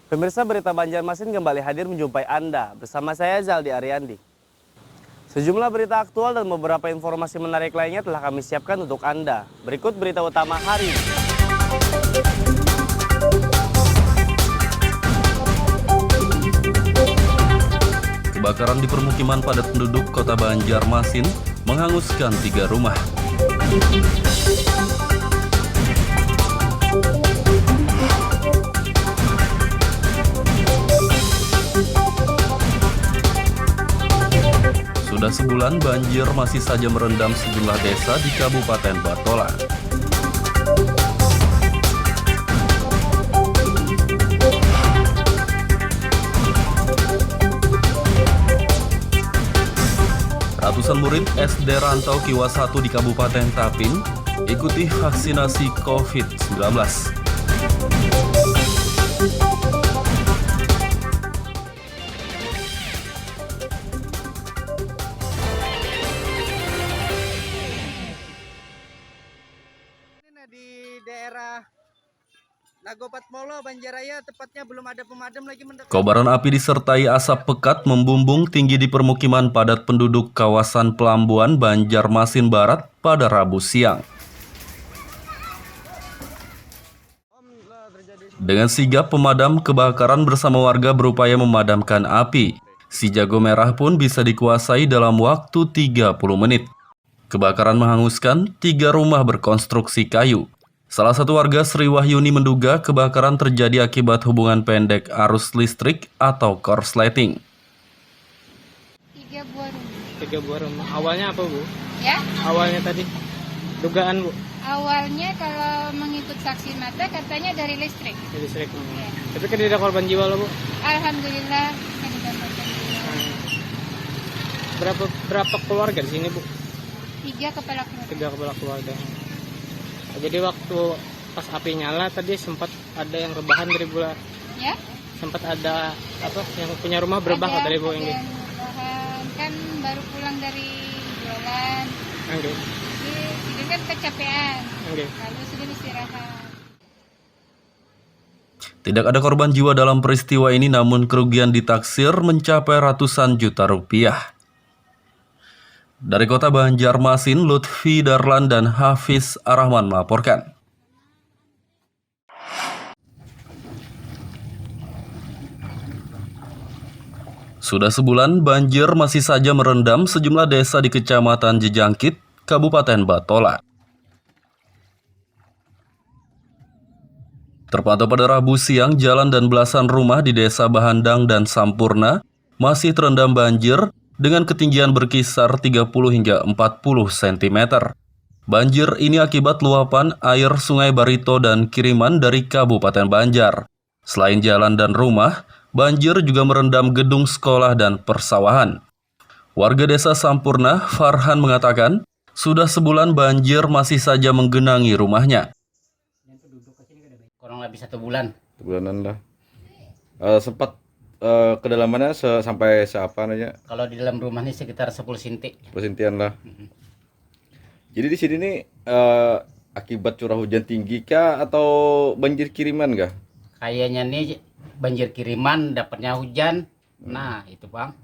Pemirsa Berita Banjarmasin kembali hadir menjumpai Anda bersama saya Zaldi Ariandi. Sejumlah berita aktual dan beberapa informasi menarik lainnya telah kami siapkan untuk Anda. Berikut berita utama hari ini. Kebakaran di permukiman padat penduduk Kota Banjarmasin menghanguskan 3 rumah. Sudah sebulan banjir masih saja merendam sejumlah desa di Kabupaten Batola. Ratusan murid SD Rantau Kiwa 1 di Kabupaten Tapin ikuti vaksinasi COVID-19. Di daerah Lagopat Molo, Banjaraya, tepatnya belum ada pemadam lagi mendekat. Kobaran api disertai asap pekat membumbung tinggi di permukiman padat penduduk kawasan Pelambuan, Banjarmasin Barat pada Rabu siang. Dengan sigap pemadam kebakaran bersama warga berupaya memadamkan api. Si jago merah pun bisa dikuasai dalam waktu 30 menit. Kebakaran menghanguskan 3 rumah berkonstruksi kayu. Salah satu warga Sri Wahyuni menduga kebakaran terjadi akibat hubungan pendek arus listrik atau korsleting. 3 buah rumah. 3 buah rumah. Awalnya apa, Bu? Ya, Awalnya tadi dugaan, Bu, awalnya kalau mengikut saksi mata katanya dari listrik. di listrik. Ya. Tapi kan tidak ada korban jiwa loh, Bu. Alhamdulillah tidak dapatkan jiwa. Berapa keluarga di sini, Bu? 3 kepala keluarga. 3 kepala keluarga. Jadi waktu pas api nyala tadi sempat ada yang rebahan dari Bu. Ya. Sempat ada apa yang punya rumah berebah Ada dari Bu ini. yang rebahan. Kan baru pulang dari jualan. Oke. Jadi kan kecapean. Oke. Lalu sudah istirahat. Tidak ada korban jiwa dalam peristiwa ini, namun kerugian ditaksir mencapai ratusan juta rupiah. Dari Kota Banjarmasin, Lutfi Darlan dan Hafiz Arahman melaporkan. Sudah sebulan banjir masih saja merendam sejumlah desa di Kecamatan Jejangkit, Kabupaten Batola. Terpantau pada Rabu siang, jalan dan belasan rumah di Desa Bahandang dan Sampurna masih terendam banjir dengan ketinggian berkisar 30 hingga 40 cm. Banjir ini akibat luapan air Sungai Barito dan kiriman dari Kabupaten Banjar. Selain jalan dan rumah, banjir juga merendam gedung sekolah dan persawahan. Warga Desa Sampurna, Farhan mengatakan, sudah sebulan banjir masih saja menggenangi rumahnya. Kurang lebih 1 bulan. Bulanan lah. Sempat kedalamannya sampai seapa nanya? Kalau di dalam rumah ini sekitar 10 cm. Persintian lah. Jadi di sini nih akibat curah hujan tinggi kah atau banjir kiriman kah? Kayaknya nih banjir kiriman, dapatnya hujan. Nah, itu Bang.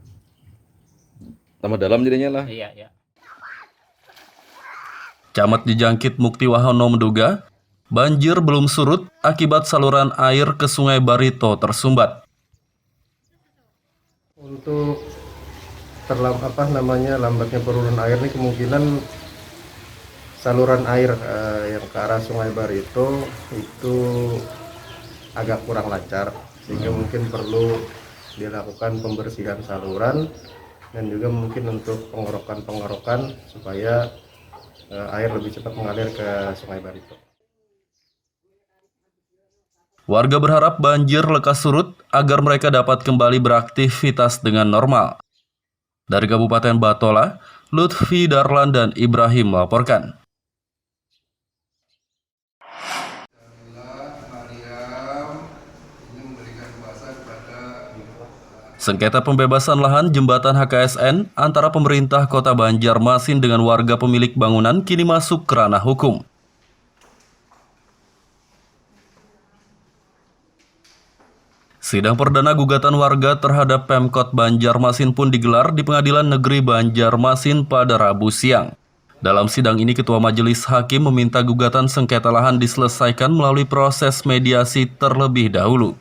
Tambah dalam jadinya lah. Iya, ya. Camat Jejangkit Mukti Wahono menduga banjir belum surut akibat saluran air ke Sungai Barito tersumbat. Untuk lambatnya penurunan air ini kemungkinan saluran air yang ke arah Sungai Barito itu agak kurang lancar, sehingga mungkin perlu dilakukan pembersihan saluran dan juga mungkin untuk pengorokan supaya air lebih cepat mengalir ke Sungai Barito. Warga berharap banjir lekas surut agar mereka dapat kembali beraktivitas dengan normal. Dari Kabupaten Batola, Lutfi Darlan dan Ibrahim melaporkan. Sengketa pembebasan lahan jembatan HKSN antara pemerintah Kota Banjarmasin dengan warga pemilik bangunan kini masuk ke ranah hukum. Sidang perdana gugatan warga terhadap Pemkot Banjarmasin pun digelar di Pengadilan Negeri Banjarmasin pada Rabu siang. Dalam sidang ini, Ketua Majelis Hakim meminta gugatan sengketa lahan diselesaikan melalui proses mediasi terlebih dahulu.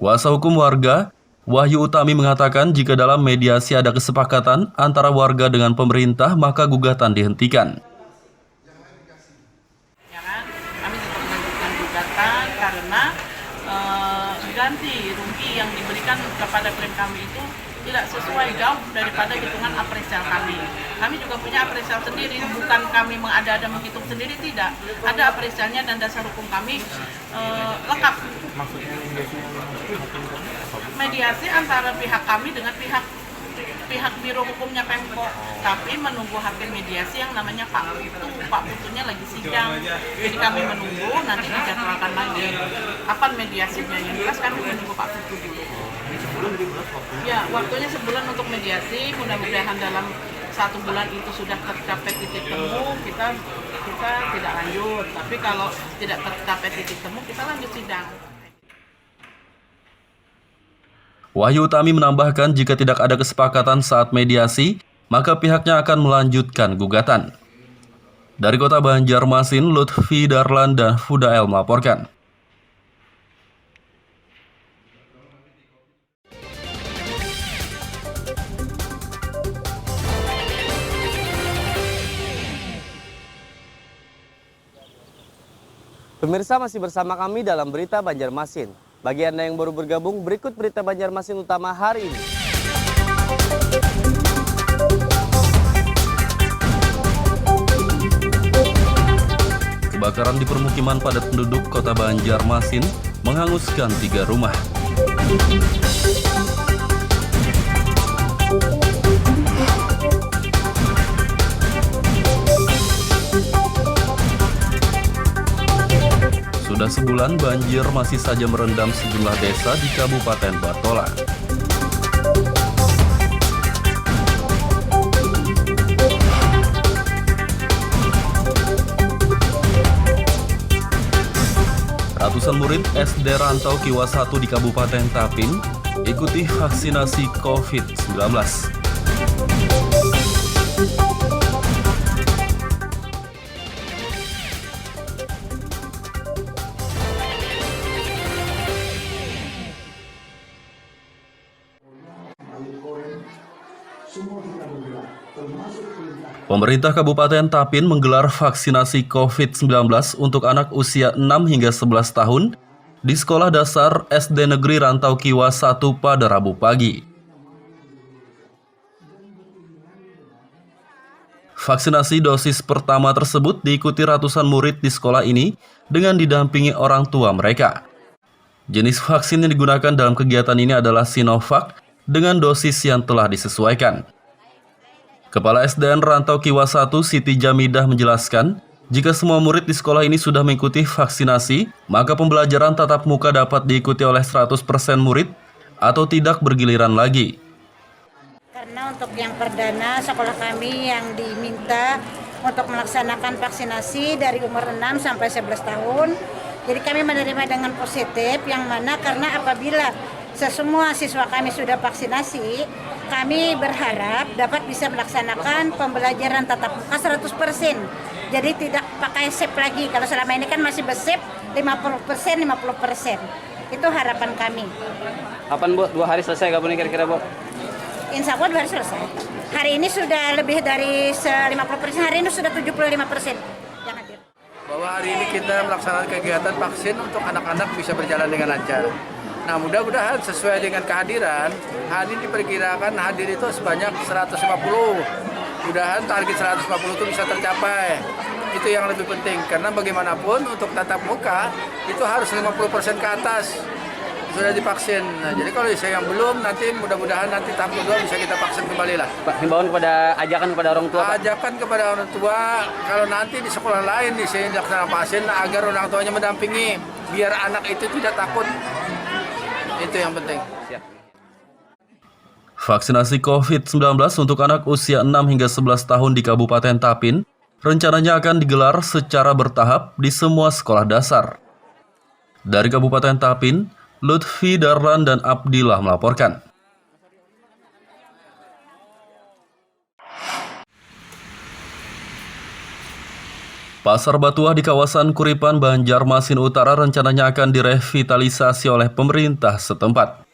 Kuasa hukum warga, Wahyu Utami, mengatakan jika dalam mediasi ada kesepakatan antara warga dengan pemerintah, maka gugatan dihentikan. Kami tetap melanjutkan gugatan karena ganti rugi yang diberikan kepada klien kami itu tidak sesuai, jauh daripada hitungan apresial kami. Kami juga punya apresial sendiri, bukan kami mengada-ada menghitung sendiri, tidak. Ada apresialnya dan dasar hukum kami lengkap. Mediasi antara pihak kami dengan pihak biro hukumnya Pemkot, tapi menunggu hakim mediasi yang namanya Pak Putunya lagi sidang. Jadi kami menunggu, nanti dijadwalkan lagi kapan mediasinya. Yang jelas kami menunggu Pak Putu dulu. Ya, waktunya sebulan untuk mediasi. Mudah-mudahan dalam 1 bulan itu sudah tercapai titik temu, kita tidak lanjut. Tapi kalau tidak tercapai titik temu, kita lanjut sidang. Wahyu Utami menambahkan jika tidak ada kesepakatan saat mediasi, maka pihaknya akan melanjutkan gugatan. Dari Kota Banjarmasin, Lutfi Darlan dan Fudael melaporkan. Pemirsa, masih bersama kami dalam Berita Banjarmasin. Bagi Anda yang baru bergabung, berikut Berita Banjarmasin utama hari ini. Kebakaran di permukiman padat penduduk Kota Banjarmasin menghanguskan 3 rumah. Sudah sebulan banjir masih saja merendam sejumlah desa di Kabupaten Batola. Ratusan murid SD Rantau Kiwa 1 di Kabupaten Tapin ikuti vaksinasi COVID-19. Pemerintah Kabupaten Tapin menggelar vaksinasi COVID-19 untuk anak usia 6 hingga 11 tahun di Sekolah Dasar SD Negeri Rantau Kiwa 1 pada Rabu pagi. Vaksinasi dosis pertama tersebut diikuti ratusan murid di sekolah ini dengan didampingi orang tua mereka. Jenis vaksin yang digunakan dalam kegiatan ini adalah Sinovac dengan dosis yang telah disesuaikan. Kepala SDN Rantau Kiwa 1 Siti Jamidah menjelaskan, jika semua murid di sekolah ini sudah mengikuti vaksinasi, maka pembelajaran tatap muka dapat diikuti oleh 100% murid atau tidak bergiliran lagi. Karena untuk yang perdana sekolah kami yang diminta untuk melaksanakan vaksinasi dari umur 6 sampai 11 tahun, jadi kami menerima dengan positif, yang mana karena apabila semua siswa kami sudah vaksinasi, kami berharap dapat bisa melaksanakan pembelajaran tatap muka 100%. Jadi tidak pakai SIP lagi. Kalau selama ini kan masih bersip 50%, 50%. Itu harapan kami. Kapan Bu? 2 hari selesai kapan nih kira-kira Bu? Insya Allah 2 hari selesai. Hari ini sudah lebih dari 50%, hari ini sudah 75% yang hadir. Bahwa hari ini kita melaksanakan kegiatan vaksin untuk anak-anak bisa berjalan dengan lancar. Nah, mudah-mudahan sesuai dengan kehadiran, hari ini diperkirakan hadir itu sebanyak 150. Mudah-mudahan target 150 itu bisa tercapai. Itu yang lebih penting, karena bagaimanapun untuk tatap muka itu harus 50% ke atas sudah divaksin. Nah, jadi kalau yang belum, nanti mudah-mudahan nanti tahap kedua bisa kita vaksin kembali lah. Pak, himbauan ajakan kepada orang tua, Pak. Ajakan kepada orang tua, kalau nanti di sekolah lain di sini dilaksanakan vaksin, agar orang tuanya mendampingi, biar anak itu tidak takut. Itu yang penting. Vaksinasi COVID-19 untuk anak usia 6 hingga 11 tahun di Kabupaten Tapin rencananya akan digelar secara bertahap di semua sekolah dasar. Dari Kabupaten Tapin, Lutfi Darlan dan Abdillah melaporkan. Pasar Batuah di kawasan Kuripan, Banjarmasin Utara rencananya akan direvitalisasi oleh pemerintah setempat.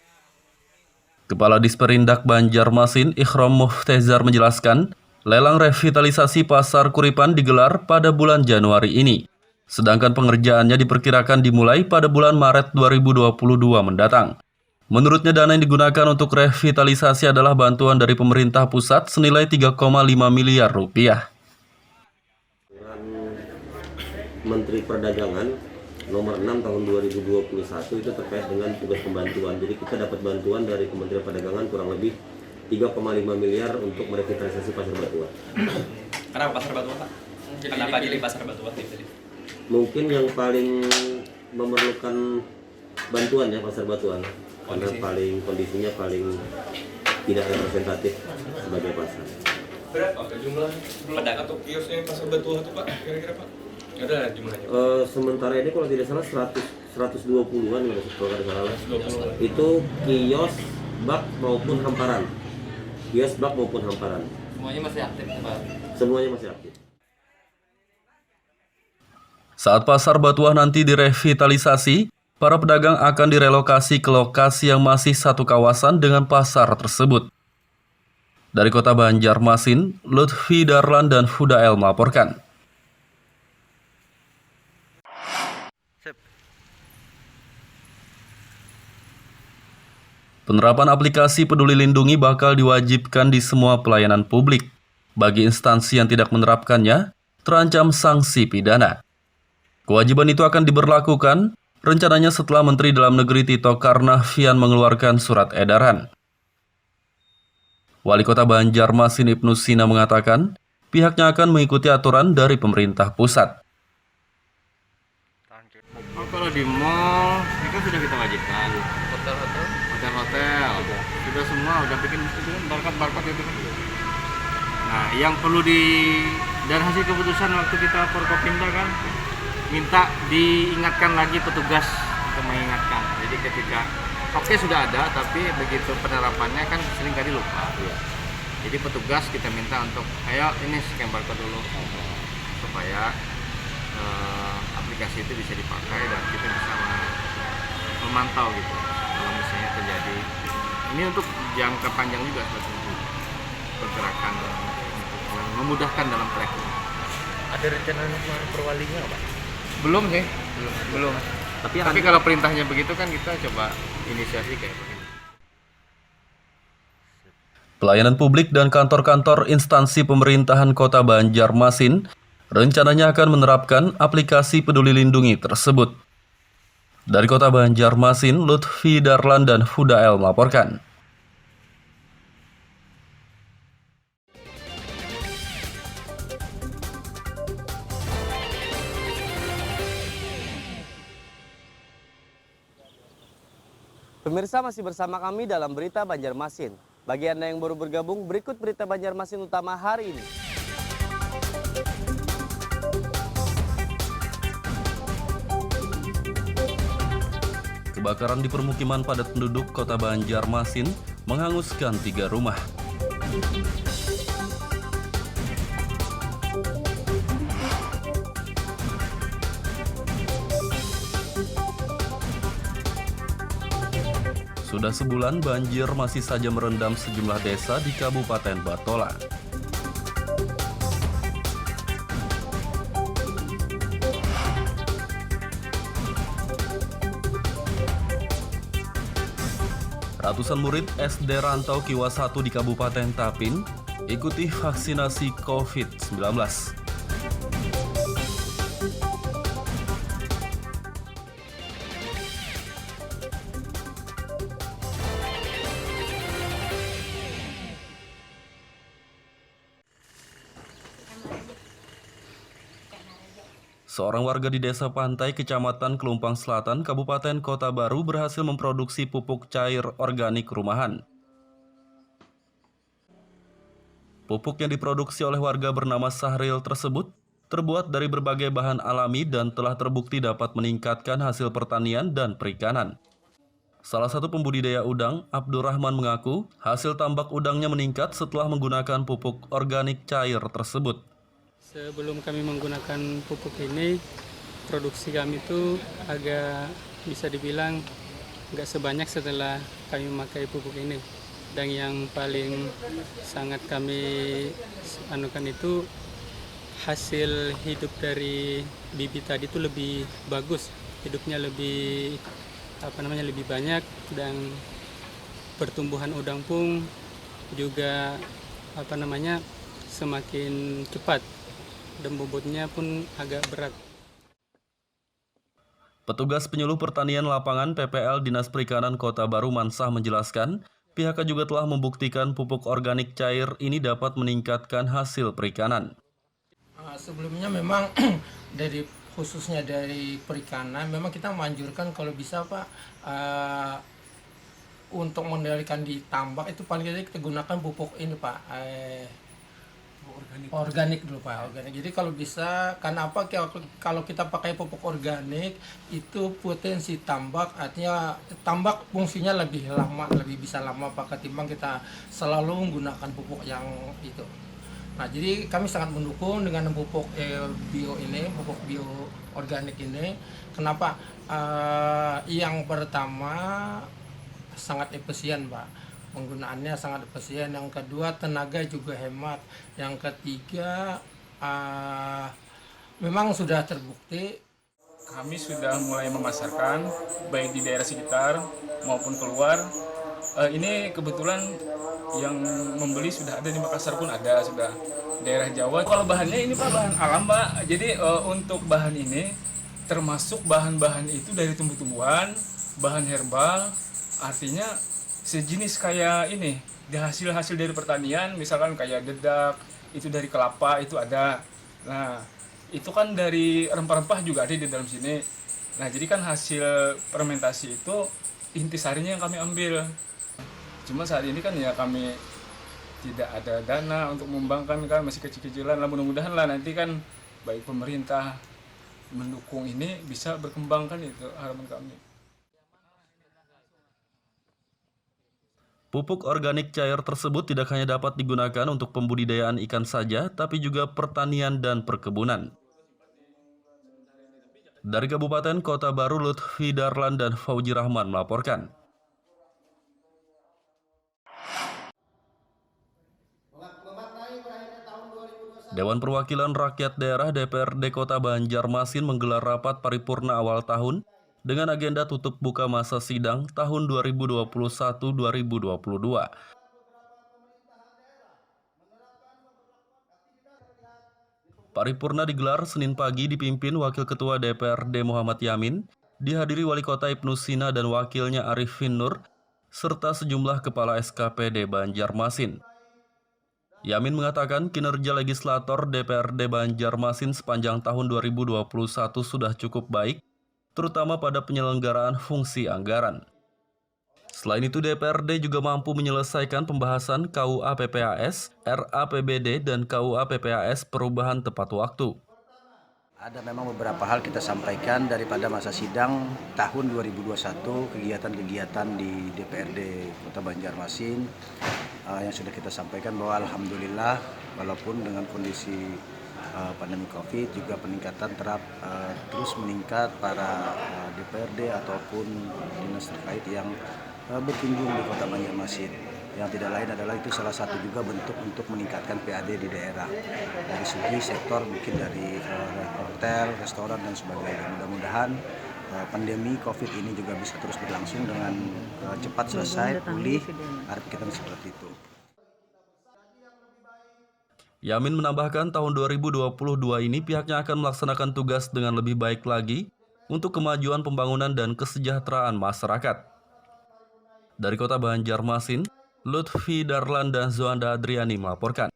Kepala Disperindak Banjarmasin, Ikhram Muhtezar menjelaskan, lelang revitalisasi Pasar Kuripan digelar pada bulan Januari ini. Sedangkan pengerjaannya diperkirakan dimulai pada bulan Maret 2022 mendatang. Menurutnya dana yang digunakan untuk revitalisasi adalah bantuan dari pemerintah pusat senilai 3,5 miliar rupiah. Menteri Perdagangan nomor 6 tahun 2021 itu terkait dengan tugas pembantuan. Jadi kita dapat bantuan dari Kementerian Perdagangan kurang lebih 3,5 miliar untuk merevitalisasi Pasar Batuah. Kenapa Pasar Batuah, Pak? Kenapa jadi Pasar Batuah? Mungkin yang paling memerlukan bantuan ya Pasar Batuah. Karena kondisinya paling tidak representatif sebagai pasar. Berapa jumlah pedagang atau kiosnya Pasar Batuah itu, Pak? Kira-kira, Pak? Ada jumlahnya? Sementara ini kalau tidak salah 120-an ya, kalau tidak salah. Itu kios, bak maupun hamparan. Kios, bak maupun hamparan. Semuanya masih aktif, Pak? Semuanya masih aktif. Saat Pasar Batuah nanti direvitalisasi, para pedagang akan direlokasi ke lokasi yang masih satu kawasan dengan pasar tersebut. Dari Kota Banjarmasin, Lutfi Darlan dan Hudael melaporkan. Penerapan aplikasi Peduli Lindungi bakal diwajibkan di semua pelayanan publik. Bagi instansi yang tidak menerapkannya, terancam sanksi pidana. Kewajiban itu akan diberlakukan rencananya setelah Menteri Dalam Negeri Tito Karnavian mengeluarkan surat edaran. Wali Kota Banjarmasin Ibnu Sina mengatakan, pihaknya akan mengikuti aturan dari pemerintah pusat. Kalau di mall, ini kan sudah kita wajibkan. Hotel-hotel, sudah semua, udah bikin barcode itu kan. Nah, yang perlu dan hasil keputusan waktu kita Forkopimda kan, minta diingatkan lagi petugas untuk mengingatkan. Jadi ketika sudah ada, tapi begitu penerapannya kan seringkali lupa. Jadi petugas kita minta untuk, ayo ini scan barcode dulu supaya aplikasi itu bisa dipakai dan kita bisa memantau gitu. Kalau misalnya terjadi, ini untuk jangka panjang juga sebetulnya pergerakan untuk memudahkan dalam tracking. Ada rencana perwalinya, Pak? Belum sih, belum. Tapi kalau perintahnya begitu kan kita coba inisiasi kayak begini. Pelayanan publik dan kantor-kantor instansi pemerintahan Kota Banjarmasin rencananya akan menerapkan aplikasi Peduli Lindungi tersebut. Dari Kota Banjarmasin, Lutfi Darlan dan Hudael melaporkan. Pemirsa masih bersama kami dalam Berita Banjarmasin. Bagi Anda yang baru bergabung, berikut Berita Banjarmasin utama hari ini. Kebakaran di permukiman padat penduduk Kota Banjarmasin menghanguskan 3 rumah. Sudah sebulan banjir masih saja merendam sejumlah desa di Kabupaten Batola. Ratusan murid SD Rantau Kiwa 1 di Kabupaten Tapin ikuti vaksinasi COVID-19. Seorang warga di Desa Pantai, Kecamatan Kelumpang Selatan, Kabupaten Kota Baru berhasil memproduksi pupuk cair organik rumahan. Pupuk yang diproduksi oleh warga bernama Sahril tersebut terbuat dari berbagai bahan alami dan telah terbukti dapat meningkatkan hasil pertanian dan perikanan. Salah satu pembudidaya udang, Abdurrahman mengaku hasil tambak udangnya meningkat setelah menggunakan pupuk organik cair tersebut. Sebelum kami menggunakan pupuk ini, produksi kami itu agak bisa dibilang nggak sebanyak setelah kami memakai pupuk ini. Dan yang paling sangat kami anukan itu hasil hidup dari bibit tadi itu lebih bagus, hidupnya lebih lebih banyak, dan pertumbuhan udang pun juga semakin cepat dan bobotnya pun agak berat. Petugas penyuluh pertanian lapangan PPL Dinas Perikanan Kota Baru Mansah menjelaskan, pihaknya juga telah membuktikan pupuk organik cair ini dapat meningkatkan hasil perikanan. Sebelumnya memang khususnya dari perikanan, memang kita menganjurkan kalau bisa Pak, untuk mengendalikan di tambak itu paling kita gunakan pupuk ini Pak, organik dulu Pak, organik. Jadi kalau bisa, karena apa, kalau kita pakai pupuk organik itu potensi tambak, artinya tambak fungsinya lebih bisa lama Pak, ketimbang kita selalu menggunakan pupuk yang itu. Nah, jadi kami sangat mendukung dengan pupuk pupuk bio organik ini. Kenapa? Yang pertama sangat efisien Pak, penggunaannya sangat efisien. Yang kedua, tenaga juga hemat. Yang ketiga, memang sudah terbukti. Kami sudah mulai memasarkan baik di daerah sekitar maupun keluar. Ini kebetulan yang membeli sudah ada di Makassar pun ada, sudah daerah Jawa. Kalau bahannya ini Pak, bahan alam Pak. Jadi untuk bahan ini termasuk bahan-bahan itu dari tumbuh-tumbuhan, bahan herbal, artinya sejenis kayak ini, hasil-hasil dari pertanian, misalkan kayak dedak, itu dari kelapa, itu ada. Nah, itu kan dari rempah-rempah juga ada di dalam sini. Nah, jadi kan hasil fermentasi itu intisarinya yang kami ambil. Cuma saat ini kan ya kami tidak ada dana untuk mengembangkan, kan masih kecil-kecilan lah, mudah-mudahan lah nanti kan baik pemerintah mendukung ini bisa berkembang, kan itu harapan kami. Pupuk organik cair tersebut tidak hanya dapat digunakan untuk pembudidayaan ikan saja, tapi juga pertanian dan perkebunan. Dari Kabupaten Kota Baru, Lutfi Darlan dan Fauji Rahman melaporkan. Dewan Perwakilan Rakyat Daerah DPRD Kota Banjarmasin menggelar rapat paripurna awal tahun dengan agenda tutup buka masa sidang tahun 2021-2022. Paripurna digelar Senin pagi dipimpin Wakil Ketua DPRD Muhammad Yamin, dihadiri Wali Kota Ibnu Sina dan wakilnya Arifin Nur, serta sejumlah kepala SKPD Banjarmasin. Yamin mengatakan kinerja legislator DPRD Banjarmasin sepanjang tahun 2021 sudah cukup baik, terutama pada penyelenggaraan fungsi anggaran. Selain itu, DPRD juga mampu menyelesaikan pembahasan KUA PPAS, RAPBD, dan KUA PPAS perubahan tepat waktu. Ada memang beberapa hal kita sampaikan daripada masa sidang tahun 2021, kegiatan-kegiatan di DPRD Kota Banjarmasin yang sudah kita sampaikan bahwa alhamdulillah walaupun dengan kondisi pandemi Covid juga peningkatan terus meningkat para DPRD ataupun dinas terkait yang berkunjung di Kota Banjarmasin. Yang tidak lain adalah itu salah satu juga bentuk untuk meningkatkan PAD di daerah dari segi sektor, mungkin dari hotel, restoran dan sebagainya. Mudah-mudahan pandemi Covid ini juga bisa terus berlangsung dengan cepat selesai, pulih, harap kita seperti itu. Yamin menambahkan tahun 2022 ini pihaknya akan melaksanakan tugas dengan lebih baik lagi untuk kemajuan pembangunan dan kesejahteraan masyarakat. Dari Kota Banjarmasin, Lutfi Darlan dan Zoanda Adriani melaporkan.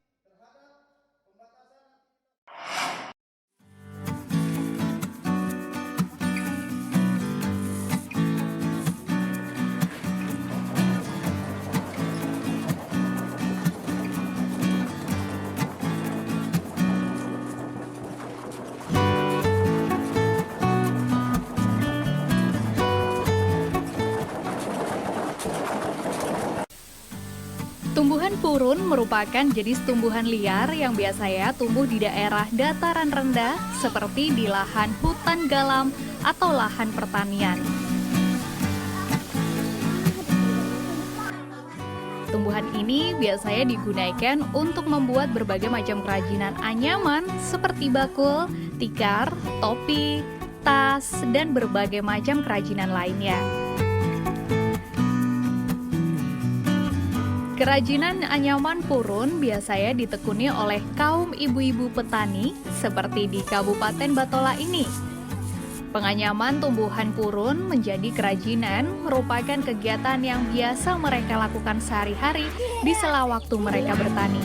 purun merupakan jenis tumbuhan liar yang biasanya tumbuh di daerah dataran rendah seperti di lahan hutan galam atau lahan pertanian. Tumbuhan ini biasanya digunakan untuk membuat berbagai macam kerajinan anyaman seperti bakul, tikar, topi, tas, dan berbagai macam kerajinan lainnya. Kerajinan anyaman purun biasanya ditekuni oleh kaum ibu-ibu petani seperti di Kabupaten Batola ini. Penganyaman tumbuhan purun menjadi kerajinan merupakan kegiatan yang biasa mereka lakukan sehari-hari di sela waktu mereka bertani.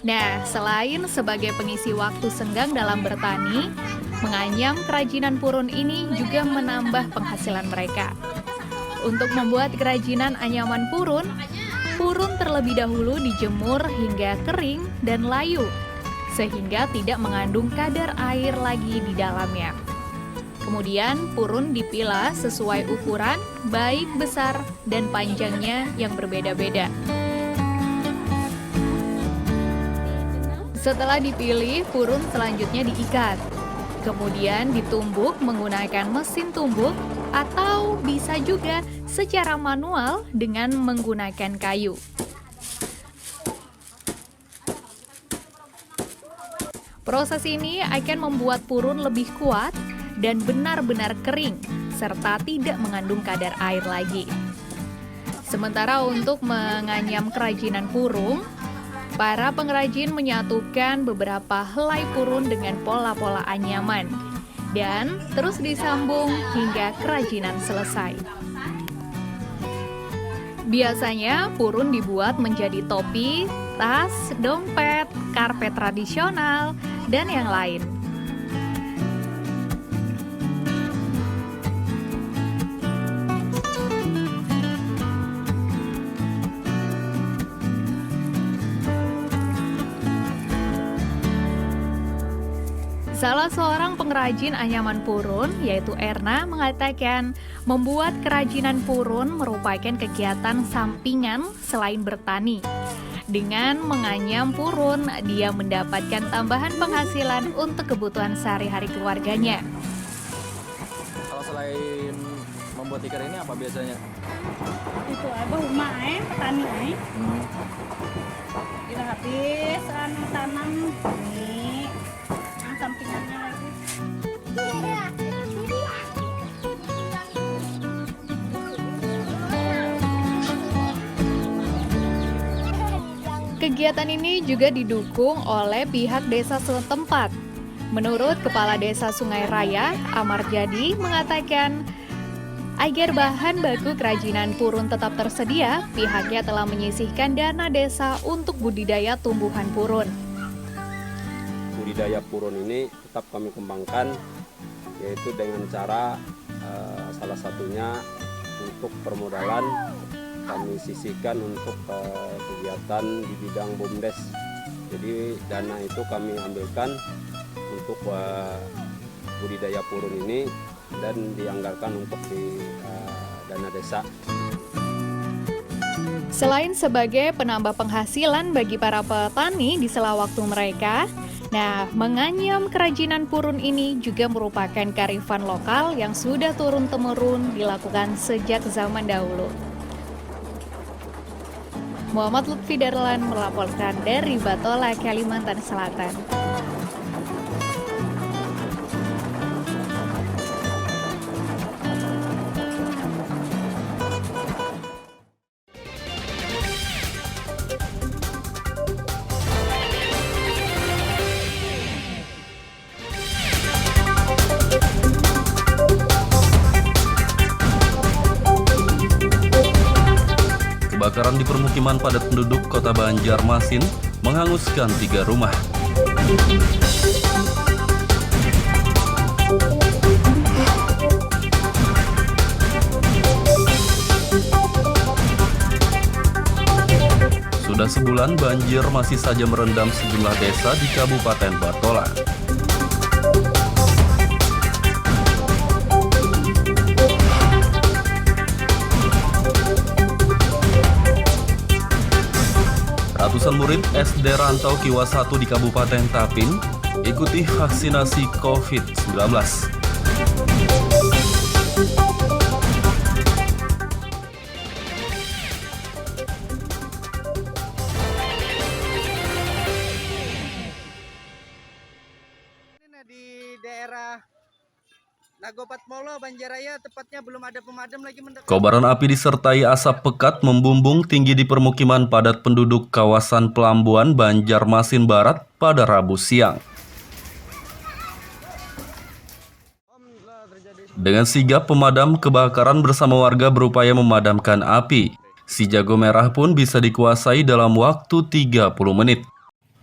Nah, selain sebagai pengisi waktu senggang dalam bertani, menganyam kerajinan purun ini juga menambah penghasilan mereka. Untuk membuat kerajinan anyaman purun, purun terlebih dahulu dijemur hingga kering dan layu, sehingga tidak mengandung kadar air lagi di dalamnya. Kemudian purun dipilah sesuai ukuran, baik besar dan panjangnya yang berbeda-beda. Setelah dipilih, purun selanjutnya diikat. Kemudian ditumbuk menggunakan mesin tumbuk atau bisa juga secara manual dengan menggunakan kayu. Proses ini akan membuat purun lebih kuat dan benar-benar kering, serta tidak mengandung kadar air lagi. Sementara untuk menganyam kerajinan purun, para pengrajin menyatukan beberapa helai purun dengan pola-pola anyaman dan terus disambung hingga kerajinan selesai. Biasanya purun dibuat menjadi topi, tas, dompet, karpet tradisional, dan yang lain. Salah seorang pengrajin anyaman purun, yaitu Erna, mengatakan membuat kerajinan purun merupakan kegiatan sampingan selain bertani. Dengan menganyam purun, dia mendapatkan tambahan penghasilan untuk kebutuhan sehari-hari keluarganya. Kalau selain membuat tikar ini apa biasanya? Itu abah rumah petani Kita habis tanam ini sampingannya lagi. Kegiatan ini juga didukung oleh pihak desa setempat. Menurut Kepala Desa Sungai Raya, Amar Jadi, mengatakan agar bahan baku kerajinan purun tetap tersedia, pihaknya telah menyisihkan dana desa untuk budidaya tumbuhan purun. Budidaya purun ini tetap kami kembangkan, yaitu dengan cara salah satunya untuk permodalan kami sisihkan untuk kegiatan di bidang BUMDes. Jadi dana itu kami ambilkan untuk budidaya purun ini dan dianggarkan untuk di dana desa. Selain sebagai penambah penghasilan bagi para petani di sela waktu mereka, nah, menganyam kerajinan purun ini juga merupakan kearifan lokal yang sudah turun-temurun dilakukan sejak zaman dahulu. Muhammad Lutfi Darlan melaporkan dari Batola, Kalimantan Selatan. Kebakaran di permukiman padat penduduk Kota Banjarmasin menghanguskan 3 rumah. Sudah sebulan banjir masih saja merendam sejumlah desa di Kabupaten Batola. Ratusan murid SD Rantau Kiwa 1 di Kabupaten Tapin ikuti vaksinasi COVID-19. Di daerah Nagopat Molo, Banjaraya, tepatnya belum ada pemadam lagi mendekat. Kobaran api disertai asap pekat membumbung tinggi di permukiman padat penduduk kawasan Pelambuan, Banjarmasin Barat pada Rabu siang. Dengan sigap pemadam kebakaran bersama warga berupaya memadamkan api. Si jago merah pun bisa dikuasai dalam waktu 30 menit.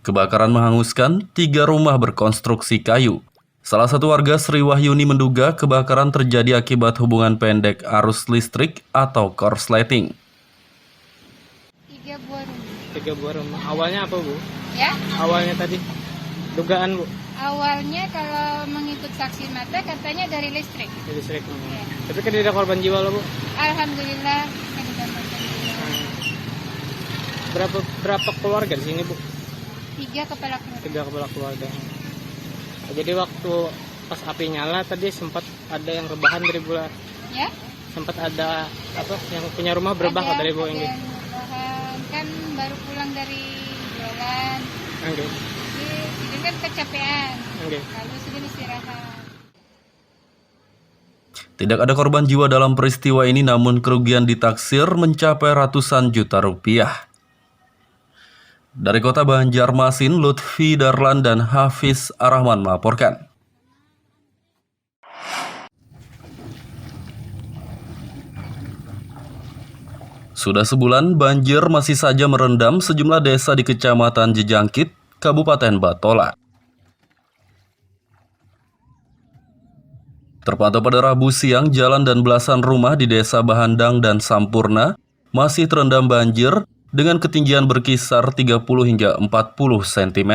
Kebakaran menghanguskan 3 rumah berkonstruksi kayu. Salah satu warga Sri Wahyuni menduga kebakaran terjadi akibat hubungan pendek arus listrik atau korsleting. 3 buah rumah. 3 buah rumah. Awalnya apa, Bu? Ya? Awalnya tadi dugaan, Bu. Awalnya kalau mengikut saksi mata katanya dari listrik. Dari listrik. Ya. Tapi kan tidak ada korban jiwa loh, Bu. Alhamdulillah tidak ada korban jiwa. Berapa keluarga di sini, Bu? 3 kepala keluarga. 3 kepala keluarga. Jadi waktu pas api nyala tadi sempat ada yang rebahan dari bulan. Ya? Sempat ada apa yang punya rumah berebah dari Bu ini. Rebahan kan baru pulang dari jualan. Okay. Jadi kan kecapean. Okay. Lalu sudah istirahat. Tidak ada korban jiwa dalam peristiwa ini, namun kerugian ditaksir mencapai ratusan juta rupiah. Dari kota Banjarmasin, Lutfi Darlan dan Hafiz Arahman melaporkan. Sudah sebulan, banjir masih saja merendam sejumlah desa di Kecamatan Jejangkit, Kabupaten Batola. Terpantau pada Rabu siang, jalan dan belasan rumah di Desa Bahandang dan Sampurna masih terendam banjir dengan ketinggian berkisar 30 hingga 40 cm.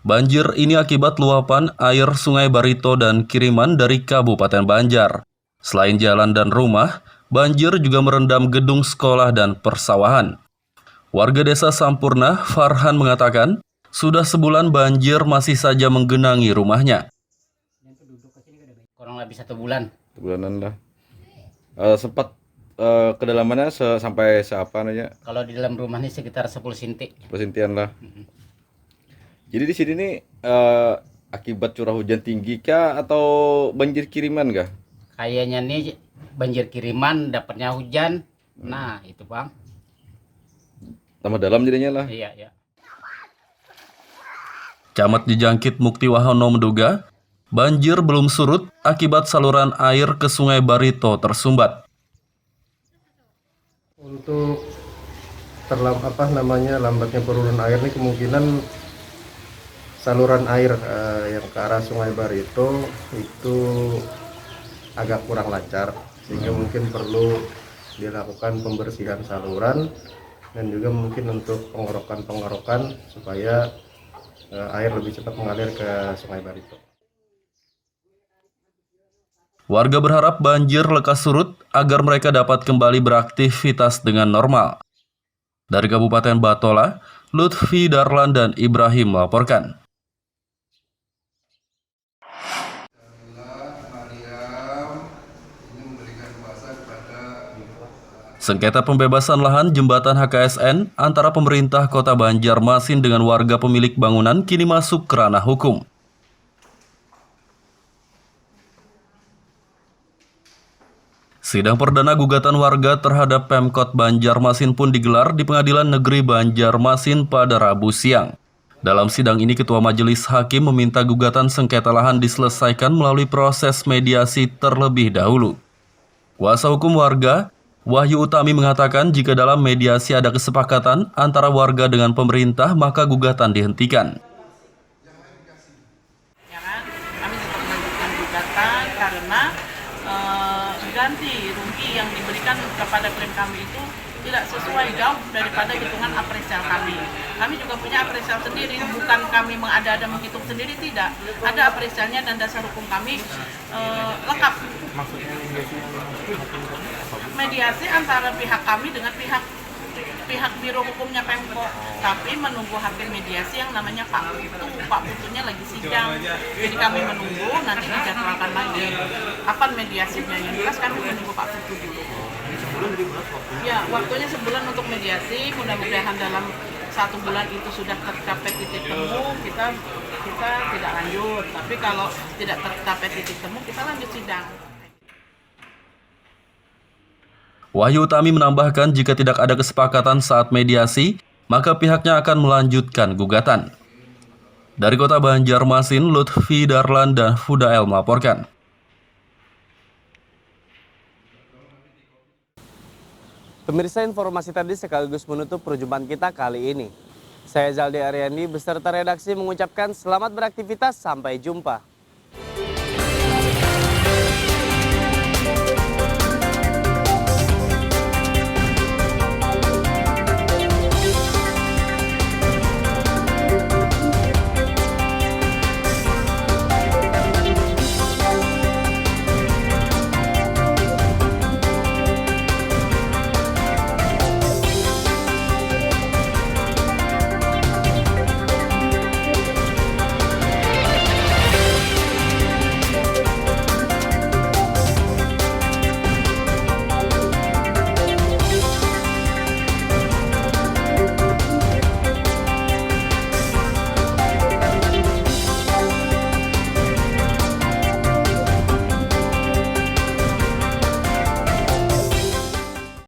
Banjir ini akibat luapan air Sungai Barito dan kiriman dari Kabupaten Banjar. Selain jalan dan rumah, banjir juga merendam gedung sekolah dan persawahan. Warga Desa Sampurna, Farhan mengatakan, sudah sebulan banjir masih saja menggenangi rumahnya. Kurang lebih 1 bulan. Sebulanan lah. Sempat kedalamannya sampai seapa aja? Kalau di dalam rumah ini sekitar 10 cm. 10 cm lah. Jadi di sini nih akibat curah hujan tinggi kah atau banjir kiriman kah? Kayaknya nih banjir kiriman, dapatnya hujan. Nah, itu Bang. Tambah dalam jadinya lah. Iya, iya. Camat Jejangkit Mukti Wahono menduga banjir belum surut akibat saluran air ke Sungai Barito tersumbat. Untuk lambatnya penurunan air ini kemungkinan saluran air yang ke arah Sungai Barito itu agak kurang lancar, sehingga mungkin perlu dilakukan pembersihan saluran dan juga mungkin untuk pengerokan supaya air lebih cepat mengalir ke Sungai Barito. Warga berharap banjir lekas surut agar mereka dapat kembali beraktivitas dengan normal. Dari Kabupaten Batola, Lutfi Darlan dan Ibrahim melaporkan. Sengketa pembebasan lahan jembatan HKSN antara pemerintah Kota Banjarmasin dengan warga pemilik bangunan kini masuk ke ranah hukum. Sidang perdana gugatan warga terhadap Pemkot Banjarmasin pun digelar di Pengadilan Negeri Banjarmasin pada Rabu siang. Dalam sidang ini, Ketua Majelis Hakim meminta gugatan sengketa lahan diselesaikan melalui proses mediasi terlebih dahulu. Kuasa hukum warga, Wahyu Utami mengatakan jika dalam mediasi ada kesepakatan antara warga dengan pemerintah, maka gugatan dihentikan. Ya kan? Kami tetap melanjutkan gugatan karena ganti rugi yang diberikan kepada klien kami itu tidak sesuai, jauh daripada hitungan apresial kami. Kami juga punya apresial sendiri, bukan kami mengada-ada menghitung sendiri, tidak. Ada apresialnya dan dasar hukum kami lengkap. Mediasi antara pihak kami dengan pihak pihak biro hukumnya Pemkot, tapi menunggu hasil mediasi yang namanya Pak Putu. Pak Putunya lagi sidang, jadi kami menunggu nanti dijadwalkan lagi kapan mediasinya. Yang jelas kami menunggu Pak Putu dulu. Ya, waktunya sebulan untuk mediasi. Mudah-mudahan dalam 1 bulan itu sudah tercapai titik temu, kita tidak lanjut. Tapi kalau tidak tercapai titik temu, kita lanjut sidang. Wahyu Utami menambahkan jika tidak ada kesepakatan saat mediasi, maka pihaknya akan melanjutkan gugatan. Dari Kota Banjarmasin, Lutfi Darlan dan Fudael melaporkan. Pemirsa, informasi tadi sekaligus menutup perjumpaan kita kali ini. Saya Zaldi Ariandi beserta redaksi mengucapkan selamat beraktivitas, sampai jumpa.